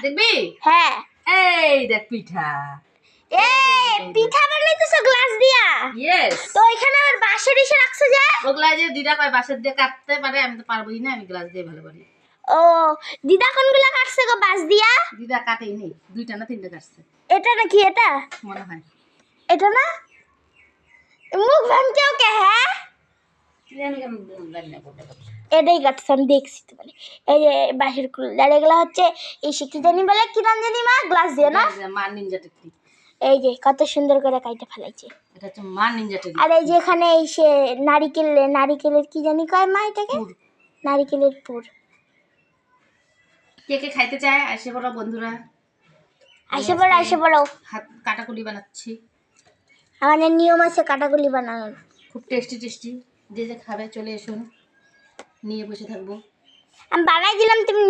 দেখবি? হ্যাঁ এই দেখ পিঠা। পিঠা বানাইতেছো গ্লাস দিয়া? ইয়েস। তো এখানে আবার বাঁশের এসে রাখছো যে? ওগুলা যে দিদা কয় বাঁশের দিয়ে কাটতে পারে, আমি তো পারবোই না, আমি গ্লাস দিয়ে ভালো পারি। ও দিদা কোনগুলা কাটছে গো বাঁশ দিয়া? দিদা কাটেই নেই, 2টা না 3টা কাটছে এটা নাকি এটা? মনে হয়। এটা না? মুখ ভাঙছে ওকে। হ্যাঁ এটাই কাটছে, আমি দেখছি তো। মানে এই যে বাঁশের কুল এগুলা হচ্ছে এই কি জানি বলে, কি নাম জানি মা, গ্লাস দিয়ে না? মা নিনজা টেকনিক। এই যে কত সুন্দর করে কাইটা ফেলাইছে। এটা হচ্ছে মা নিনজা টেকনিক। আর এই যে এখানে এই সে নারিকেলের কি জানি কয় মা এটাকে? নারিকেলের পুর। কে কে খাইতে চায় আসে বড় বন্ধুরা। আসে বড়। হাত কাটাকুলি বানাচ্ছি। আমাদের নিয়ম আছে কাটাকুলি বানানোর। খুব টেস্টি টেস্টি, যে যে খাবে চলে এসুন, নিয়ে বসে থাকবো। আমি বানাই দিলাম, তুমি